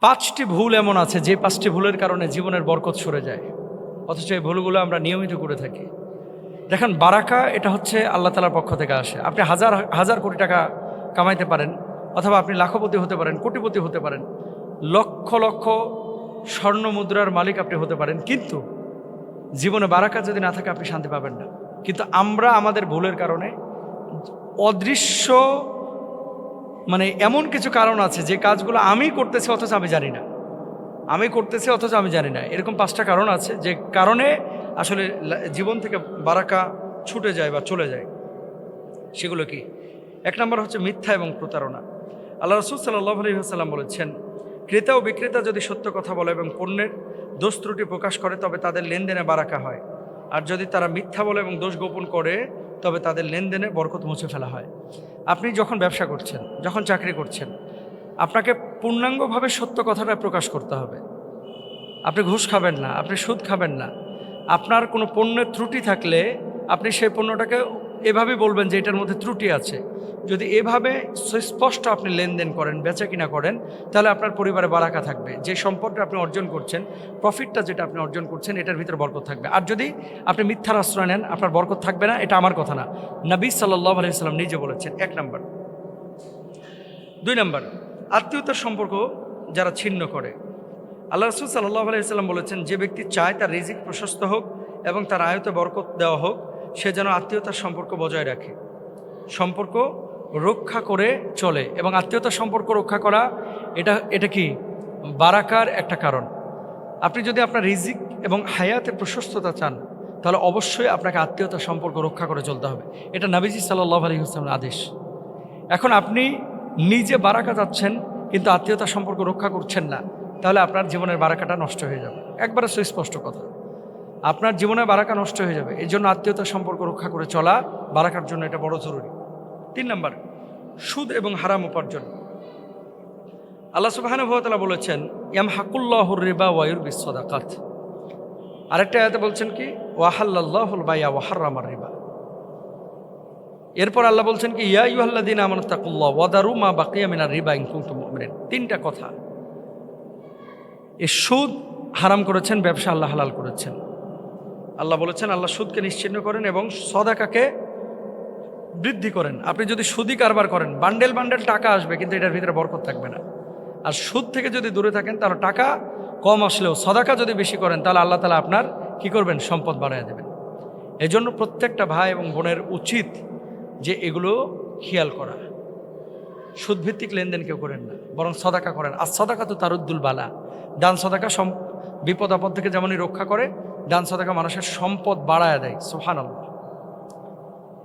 পাঁচটি ভুল এমন আছে যে পাঁচটি ভুলের কারণে জীবনের বরকত সরে যায়, অথচ এই ভুলগুলো আমরা নিয়মিত করে থাকি। দেখেন, বারাকা এটা হচ্ছে আল্লাহ তাআলার পক্ষ থেকে আসে। আপনি হাজার হাজার কোটি টাকা কামাইতে পারেন, অথবা আপনি লাখপতি হতে পারেন, কোটিপতি হতে পারেন, লক্ষ লক্ষ স্বর্ণ মুদ্রার মালিক আপনি হতে পারেন, কিন্তু জীবনে বারাকা যদি না থাকে আপনি শান্তি পাবেন না। কিন্তু আমরা আমাদের ভুলের কারণে অদৃশ্য এমন কিছু কারণ আছে যে কাজগুলো আমি করতেছি অথচ আমি জানি না, এরকম পাঁচটা কারণ আছে যে কারণে আসলে জীবন থেকে বারাকা ছুটে যায় বা চলে যায়। সেগুলো কি? এক নম্বর হচ্ছে মিথ্যা এবং প্রতারণা। আল্লাহ রাসূল সাল্লাল্লাহু আলাইহি ওয়াসাল্লাম বলেছেন, ক্রেতা ও বিক্রেতা যদি সত্য কথা বলে এবং পণ্যের দোষ ত্রুটি প্রকাশ করে তবে তাদের লেনদেনে বারাকা হয়, আর যদি তারা মিথ্যা বলে এবং দোষ গোপন করে তবে তাদের লেনদেনে বরকত মুছে ফেলা হয়। আপনি যখন ব্যবসা করছেন, যখন চাকরি করছেন, আপনাকে পূর্ণাঙ্গভাবে সত্য কথাটা প্রকাশ করতে হবে। আপনি ঘুষ খাবেন না, আপনি সুদ খাবেন না। আপনার কোনো পণ্যের ত্রুটি থাকলে আপনি সেই পণ্যটাকে এভাবেই বলবেন যে এটার মধ্যে ত্রুটি আছে। যদি এভাবে সুস্পষ্ট আপনি লেনদেন করেন, বেচা কিনা করেন, তাহলে আপনার পরিবারে বারাকা থাকবে। যে সম্পদটা আপনি অর্জন করছেন, প্রফিটটা যেটা আপনি অর্জন করছেন, এটার ভিতরে বরকত থাকবে। আর যদি আপনি মিথ্যার আশ্রয় নেন, আপনার বরকত থাকবে না। এটা আমার কথা না, নবী সাল্লাল্লাহু আলাইহি ওয়াসাল্লাম নিজে বলেছেন। এক নম্বর। দুই নম্বর, আত্মীয়তার সম্পর্ক যারা ছিন্ন করে। আল্লাহ রাসূল সাল্লাল্লাহু আলাইহি ওয়াসাল্লাম বলেছেন, যে ব্যক্তি চায় তার রিজিক প্রশস্ত হোক এবং তার আয়তে বরকত দেওয়া হোক, সে যেন আত্মীয়তার সম্পর্ক বজায় রাখে, সম্পর্ক রক্ষা করে চলে। এবং আত্মীয়তার সম্পর্ক রক্ষা করা এটা কি বারাকার একটা কারণ। আপনি যদি আপনার রিজিক এবং হায়াতে প্রশস্ততা চান, তাহলে অবশ্যই আপনাকে আত্মীয়তার সম্পর্ক রক্ষা করে চলতে হবে। এটা নবীজি সাল্লাল্লাহু আলাইহি ওয়াসাল্লামের আদেশ। এখন আপনি নিজে বারাকা চাচ্ছেন কিন্তু আত্মীয়তার সম্পর্ক রক্ষা করছেন না, তাহলে আপনার জীবনের বারাকাটা নষ্ট হয়ে যাবে। একবারে সুস্পষ্ট কথা, আপনার জীবনে বারাকা নষ্ট হয়ে যাবে। এই জন্য আত্মীয়তার সম্পর্ক রক্ষা করে চলা বারাকার জন্য এটা বড় জরুরি। তিন নম্বর, সুদ এবং হারাম উপার্জন। আল্লাহ সুবহানাহু ওয়া তাআলা বলেছেন, ইয়ামহাকুল্লাহুর রিবা ওয়া ইউরবিস সাদাকাত। আরেকটা আয়াতে বলছেন কি, ওয়া হাল্লাল্লাহুল বাই'a ওয়া হাররামার রিবা। এরপর আল্লাহ বলছেন কি, ইয়া আইয়ুহাল্লাযীনা আমানুত্তাকুল্লাহ ওয়া দারু মা বাকিয়া মিনার রিবা ইন কুনতুম মুমিনিন। তিনটা কথা। এই সুদ হারাম করেছেন, ব্যবসা আল্লাহ হালাল করেছেন। আল্লাহ বলেছেন, আল্লাহ সুদকে নিশ্চিহ্ন করেন এবং সদাকাকে বৃদ্ধি করেন। আপনি যদি সুদি কারবার করেন, বান্ডেল বান্ডেল টাকা আসবে কিন্তু এটার ভিতরে বরকত থাকবে না। আর সুদ থেকে যদি দূরে থাকেন, তাহলে টাকা কম আসলেও সদাকা যদি বেশি করেন, তাহলে আল্লাহ তাআলা আপনার কি করবেন? সম্পদ বাড়ায় দেবেন। এই জন্য প্রত্যেকটা ভাই এবং বোনের উচিত যে এগুলো খেয়াল করা। সুদভিত্তিক লেনদেন কেউ করেন না, বরং সদাকা করেন। আর সদাকা তো তারুদ্দুল বালা। দান সদাকা বিপদ আপদ থেকে যেমনই রক্ষা করে, দান সদাকা মানুষের সম্পদ বাড়ায় দেয়। সুবহানাল্লাহ।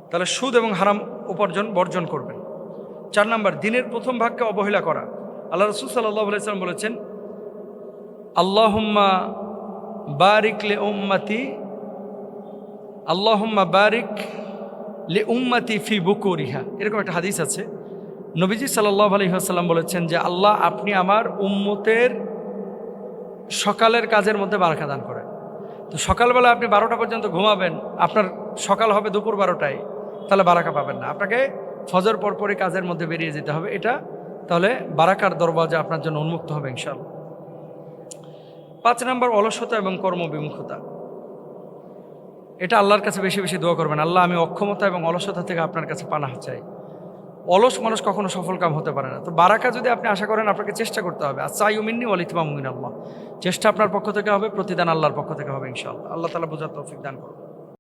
তাহলে সুদ এবং হারাম উপার্জন বর্জন করবেন। চার নম্বর, দিনের প্রথম ভাগকে অবহেলা করা। আল্লাহ রাসূল সাল্লাল্লাহু আলাইহি ওয়াসাল্লাম বলেছেন, আল্লাহুম্মা বারিক লি উম্মতি, আল্লাহুম্মা বারিক লি উম্মতি ফি বুকুরিহা। এরকম একটা হাদিস আছে। নবীজি সাল্লাল্লাহু আলাইহি ওয়াসাল্লাম বলেছেন যে, আল্লাহ আপনি আমার উম্মতের সকালের কাজের মধ্যে বারাকা দান করেন। তো সকালবেলা আপনি 12টা পর্যন্ত ঘুমাবেন, আপনার সকাল হবে দুপুর 12টায়, তাহলে বারাকা পাবেন না। আপনাকে ফজর পরপরই কাজের মধ্যে বেরিয়ে যেতে হবে। এটা তাহলে বারাকার দরওয়াজা আপনার জন্য উন্মুক্ত হবে ইনশাআল্লাহ। 5 নম্বর, অলসতা এবং কর্মবিমুখতা। এটা আল্লাহর কাছে বেশি বেশি দোয়া করবেন, আল্লাহ আমি অক্ষমতা এবং অলসতা থেকে আপনার কাছে পানাহ চাই। অলস মানুষ কখনো সফল কাম হতে পারে না। তো বারাকা যদি আপনি আশা করেন, আপনাকে চেষ্টা করতে হবে। আসাইউ মিন্নি ওয়াল ইতমামু মিনাল্লাহ। চেষ্টা আপনার পক্ষ থেকে হবে, প্রতিদান আল্লাহর পক্ষ থেকে হবে ইনশাআল্লাহ। আল্লাহ তাআলা বোঝার তৌফিক দান করুন।